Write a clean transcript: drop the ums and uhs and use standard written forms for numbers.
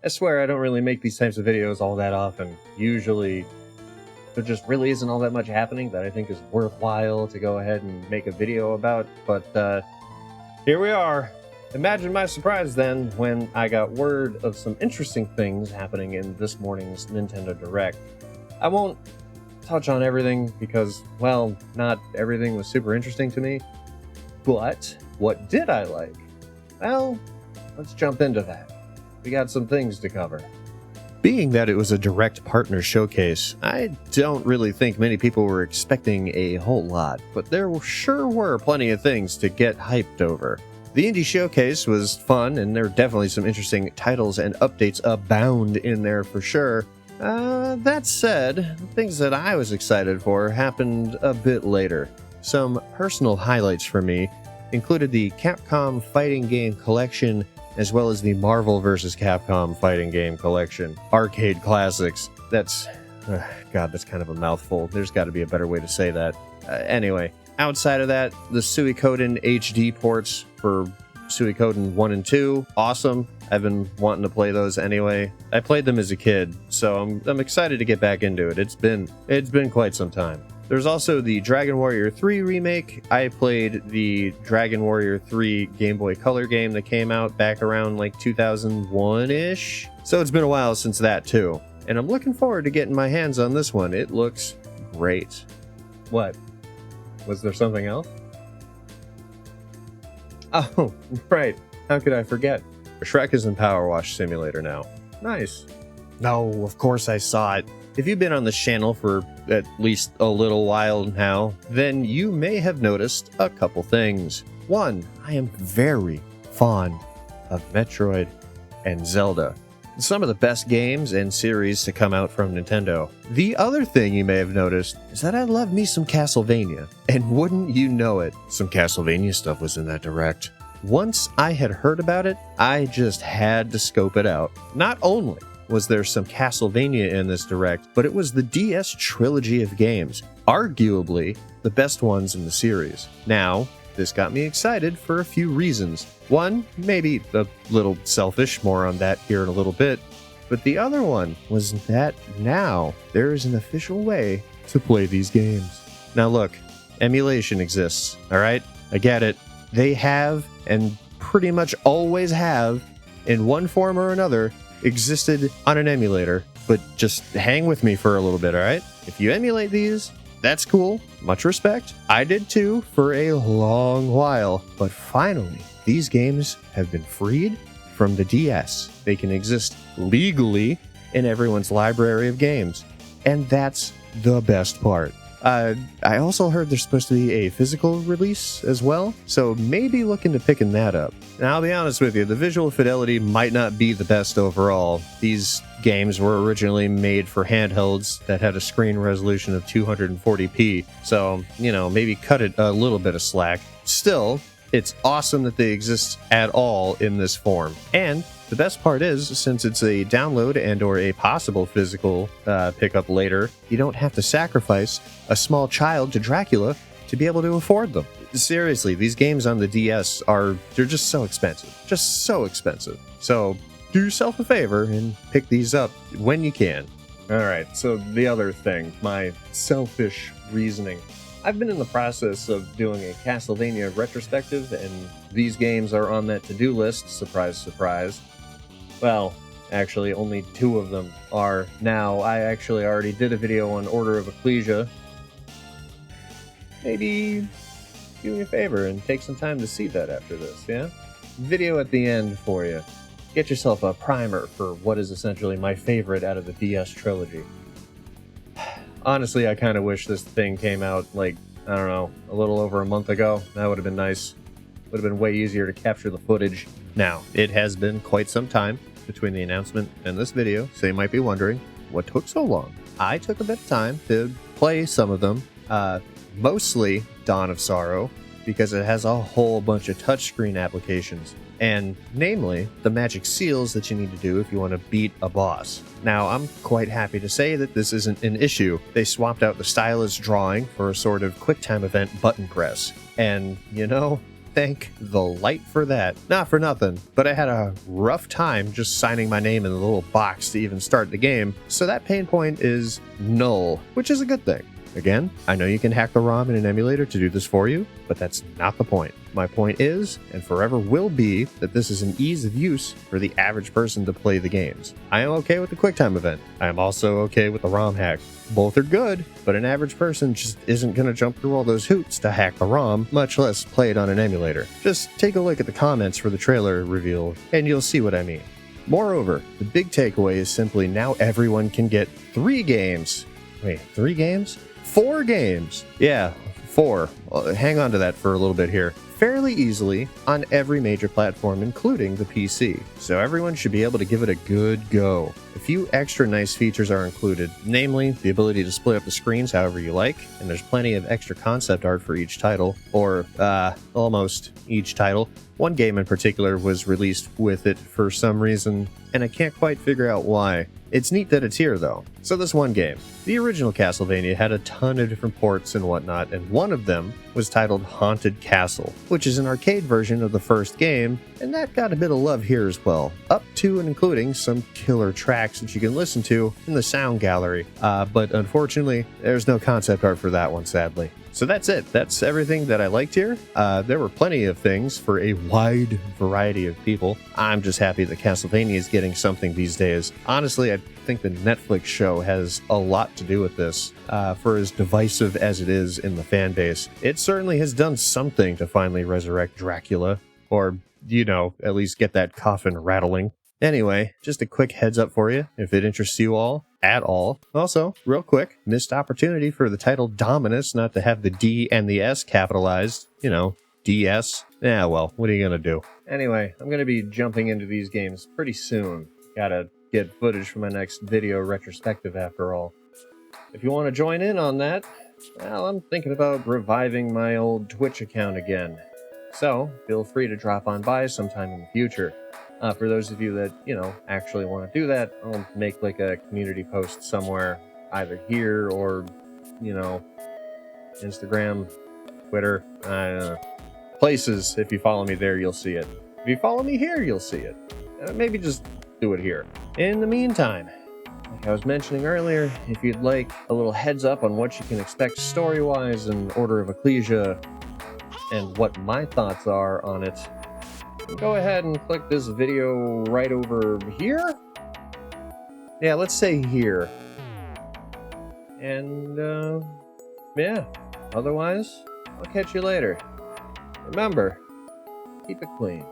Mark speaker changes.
Speaker 1: I swear I don't really make these types of videos all that often. Usually there just really isn't all that much happening that I think is worthwhile to go ahead and make a video about, but here we are. Imagine my surprise then when I got word of some interesting things happening in this morning's Nintendo Direct. I won't touch on everything because, well, not everything was super interesting to me, but what did I like? Well, let's jump into that. We got some things to cover. Being that it was a direct partner showcase, I don't really think many people were expecting a whole lot, but there sure were plenty of things to get hyped over. The indie showcase was fun, and there were definitely some interesting titles and updates abound in there for sure. That said, things that I was excited for happened a bit later. Some personal highlights for me included the Capcom Fighting Game Collection, as well as the Marvel vs. Capcom Fighting Game Collection. Arcade classics. That's... God, that's kind of a mouthful. There's got to be a better way to say that. Anyway, outside of that, the Suikoden HD ports for Suikoden 1 and 2. Awesome. I've been wanting to play those anyway. I played them as a kid, so I'm excited to get back into it. It's been quite some time. There's also the Dragon Warrior 3 remake. I played the Dragon Warrior 3 Game Boy Color game that came out back around like 2001-ish. So it's been a while since that too. And I'm looking forward to getting my hands on this one. It looks great. What? Was there something else? Oh, right. How could I forget? Shrek is in Powerwash Simulator now. Nice. No, of course I saw it. If you've been on this channel for at least a little while now, then you may have noticed a couple things. One, I am very fond of Metroid and Zelda. Some of the best games and series to come out from Nintendo. The other thing you may have noticed is that I love me some Castlevania. And wouldn't you know it, some Castlevania stuff was in that Direct. Once I had heard about it, I just had to scope it out. Not only was there some Castlevania in this Direct, but it was the DS trilogy of games, arguably the best ones in the series. Now, this got me excited for a few reasons. One, maybe a little selfish, more on that here in a little bit, but the other one was that now there is an official way to play these games. Now look, emulation exists, alright? I get it. They have, and pretty much always have, in one form or another, existed on an emulator, but just hang with me for a little bit, alright? If you emulate these, that's cool. Much respect. I did too for a long while, but finally, these games have been freed from the DS. They can exist legally in everyone's library of games, and that's the best part. I also heard there's supposed to be a physical release as well, so maybe look into picking that up. Now, I'll be honest with you, the visual fidelity might not be the best overall. These games were originally made for handhelds that had a screen resolution of 240p, so, you know, maybe cut it a little bit of slack. Still, it's awesome that they exist at all in this form. And the best part is, since it's a download and or a possible physical pickup later, you don't have to sacrifice a small child to Dracula to be able to afford them. Seriously, these games on the DS they're just so expensive. Just so expensive. So do yourself a favor and pick these up when you can. Alright, so the other thing, my selfish reasoning. I've been in the process of doing a Castlevania retrospective, and these games are on that to-do list, surprise, surprise. Well, actually, only 2 of them are now. I actually already did a video on Order of Ecclesia. Maybe do me a favor and take some time to see that after this, yeah? Video at the end for you. Get yourself a primer for what is essentially my favorite out of the DS trilogy. Honestly, I kind of wish this thing came out, like, I don't know, a little over a month ago. That would have been nice. Would have been way easier to capture the footage. Now, it has been quite some time between the announcement and this video, so you might be wondering, what took so long? I took a bit of time to play some of them, mostly Dawn of Sorrow, because it has a whole bunch of touchscreen applications, and namely, the magic seals that you need to do if you want to beat a boss. Now, I'm quite happy to say that this isn't an issue. They swapped out the stylus drawing for a sort of QuickTime event button press, and, you know, thank the light for that. Not for nothing, but I had a rough time just signing my name in the little box to even start the game, so that pain point is null, which is a good thing. Again, I know you can hack the ROM in an emulator to do this for you, but that's not the point. My point is, and forever will be, that this is an ease of use for the average person to play the games. I am okay with the QuickTime event. I am also okay with the ROM hack. Both are good, but an average person just isn't going to jump through all those hoops to hack the ROM, much less play it on an emulator. Just take a look at the comments for the trailer reveal, and you'll see what I mean. Moreover, the big takeaway is simply now everyone can get 3 games. Wait, 3 games? 4 games. Yeah, 4. Hang on to that for a little bit here. Fairly easily on every major platform, including the PC. So everyone should be able to give it a good go. A few extra nice features are included, namely the ability to split up the screens however you like, and there's plenty of extra concept art for each title, or almost each title. One game in particular was released with it for some reason, and I can't quite figure out why. It's neat that it's here, though. So this one game. The original Castlevania had a ton of different ports and whatnot, and one of them was titled Haunted Castle, which is an arcade version of the first game, and that got a bit of love here as well, up to and including some killer tracks that you can listen to in the sound gallery. But unfortunately, there's no concept art for that one, sadly. So that's it. That's everything that I liked here. There were plenty of things for a wide variety of people. I'm just happy that Castlevania is getting something these days. Honestly, I think the Netflix show has a lot to do with this. For as divisive as it is in the fan base, it certainly has done something to finally resurrect Dracula, or, you know, at least get that coffin rattling. Anyway, just a quick heads up for you, if it interests you all, at all. Also, real quick, missed opportunity for the title Dominus not to have the D and the S capitalized. You know, DS. Yeah, well, what are you gonna do? Anyway, I'm gonna be jumping into these games pretty soon. Gotta get footage for my next video retrospective after all. If you want to join in on that, well, I'm thinking about reviving my old Twitch account again. So, feel free to drop on by sometime in the future. For those of you that, you know, actually want to do that, I'll make like a community post somewhere, either here or, you know, Instagram, Twitter, places. If you follow me there, you'll see it. If you follow me here, you'll see it. Maybe just do it here. In the meantime, like I was mentioning earlier, if you'd like a little heads up on what you can expect story-wise and Order of Ecclesia, and what my thoughts are on it, go ahead and click this video right over here. Yeah, let's say here. And, yeah, otherwise, I'll catch you later. Remember, keep it clean.